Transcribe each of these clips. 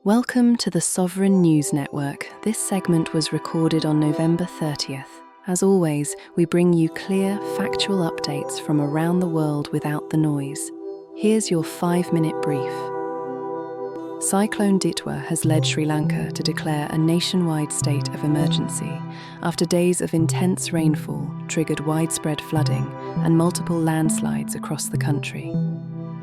Welcome to the Sovereign News Network. This segment was recorded on November 30th. As always, we bring you clear, factual updates from around the world without the noise. Here's your 5-minute brief. Cyclone Ditwah has led Sri Lanka to declare a nationwide state of emergency after days of intense rainfall triggered widespread flooding and multiple landslides across the country.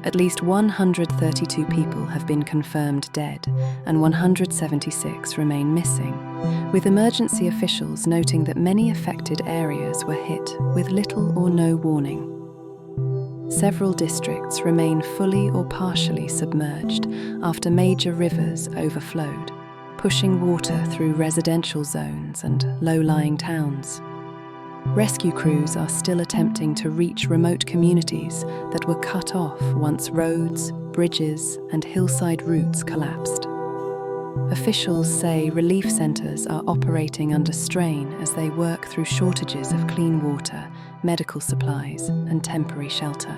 At least 132 people have been confirmed dead and 176 remain missing, with emergency officials noting that many affected areas were hit with little or no warning. Several districts remain fully or partially submerged after major rivers overflowed, pushing water through residential zones and low-lying towns. Rescue crews are still attempting to reach remote communities that were cut off once roads, bridges, and hillside routes collapsed. Officials say relief centres are operating under strain as they work through shortages of clean water, medical supplies, and temporary shelter.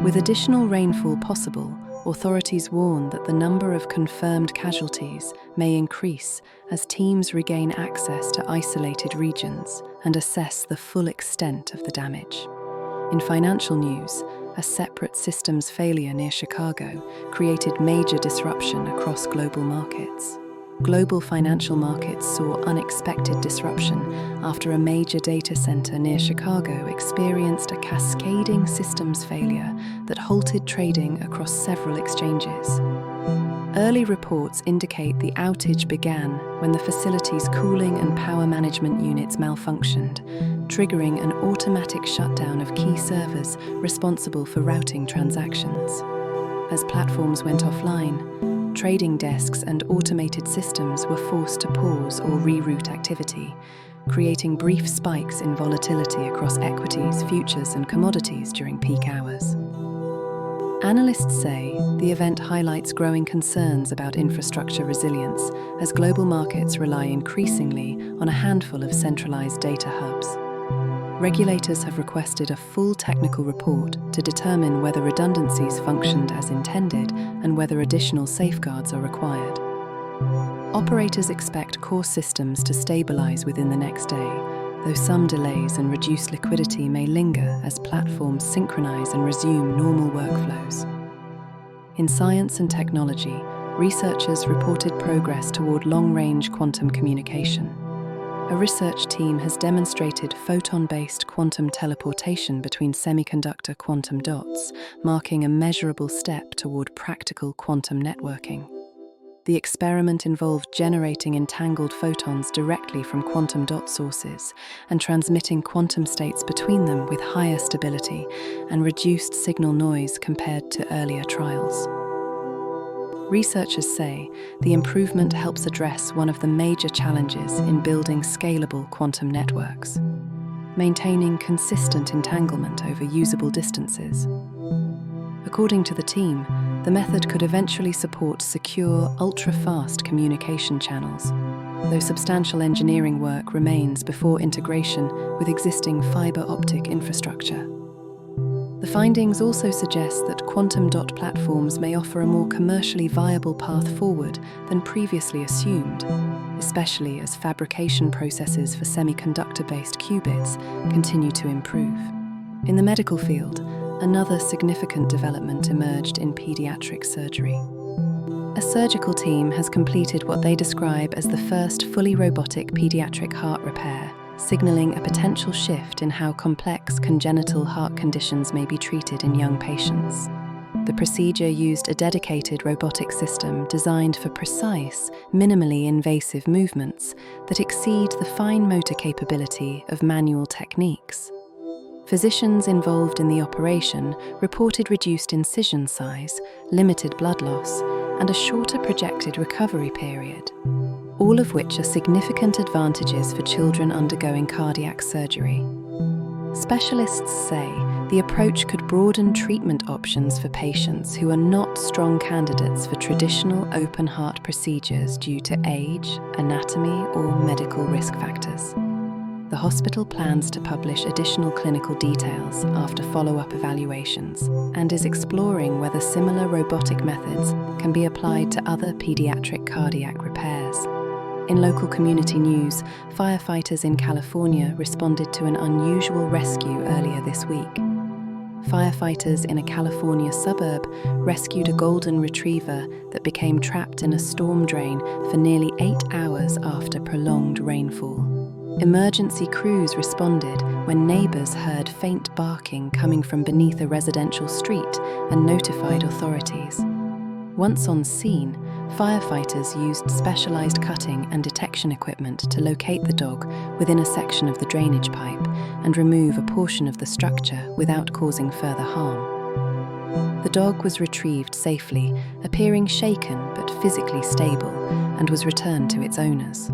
With additional rainfall possible, authorities warn that the number of confirmed casualties may increase as teams regain access to isolated regions and assess the full extent of the damage. In financial news, a separate systems failure near Chicago created major disruption across global markets. Global financial markets saw unexpected disruption after a major data center near Chicago experienced a cascading systems failure that halted trading across several exchanges. Early reports indicate the outage began when the facility's cooling and power management units malfunctioned, triggering an automatic shutdown of key servers responsible for routing transactions. As platforms went offline, trading desks and automated systems were forced to pause or reroute activity, creating brief spikes in volatility across equities, futures, and commodities during peak hours. Analysts say the event highlights growing concerns about infrastructure resilience as global markets rely increasingly on a handful of centralized data hubs. Regulators have requested a full technical report to determine whether redundancies functioned as intended and whether additional safeguards are required. Operators expect core systems to stabilize within the next day, though some delays and reduced liquidity may linger as platforms synchronize and resume normal workflows. In science and technology, researchers reported progress toward long-range quantum communication. A research team has demonstrated photon-based quantum teleportation between semiconductor quantum dots, marking a measurable step toward practical quantum networking. The experiment involved generating entangled photons directly from quantum dot sources and transmitting quantum states between them with higher stability and reduced signal noise compared to earlier trials. Researchers say the improvement helps address one of the major challenges in building scalable quantum networks, maintaining consistent entanglement over usable distances. According to the team, the method could eventually support secure, ultra-fast communication channels, though substantial engineering work remains before integration with existing fiber optic infrastructure. The findings also suggest that quantum dot platforms may offer a more commercially viable path forward than previously assumed, especially as fabrication processes for semiconductor-based qubits continue to improve. In the medical field, another significant development emerged in pediatric surgery. A surgical team has completed what they describe as the first fully robotic pediatric heart repair, signaling a potential shift in how complex congenital heart conditions may be treated in young patients. The procedure used a dedicated robotic system designed for precise, minimally invasive movements that exceed the fine motor capability of manual techniques. Physicians involved in the operation reported reduced incision size, limited blood loss, and a shorter projected recovery period, all of which are significant advantages for children undergoing cardiac surgery. Specialists say the approach could broaden treatment options for patients who are not strong candidates for traditional open-heart procedures due to age, anatomy, or medical risk factors. the hospital plans to publish additional clinical details after follow-up evaluations and is exploring whether similar robotic methods can be applied to other pediatric cardiac repairs. In local community news, firefighters in California responded to an unusual rescue earlier this week. Firefighters in a California suburb rescued a golden retriever that became trapped in a storm drain for nearly 8 hours after prolonged rainfall. Emergency crews responded when neighbors heard faint barking coming from beneath a residential street and notified authorities. Once on scene, firefighters used specialized cutting and detection equipment to locate the dog within a section of the drainage pipe and remove a portion of the structure without causing further harm. The dog was retrieved safely, appearing shaken but physically stable, and was returned to its owners.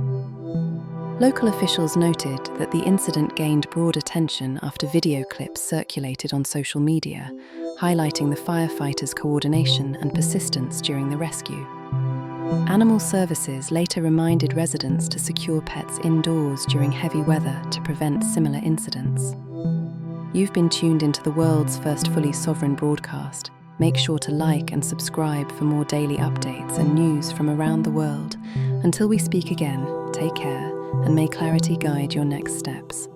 Local officials noted that the incident gained broad attention after video clips circulated on social media, highlighting the firefighters' coordination and persistence during the rescue. Animal Services later reminded residents to secure pets indoors during heavy weather to prevent similar incidents. You've been tuned into the world's first fully sovereign broadcast. Make sure to like and subscribe for more daily updates and news from around the world. Until we speak again, take care, and may clarity guide your next steps.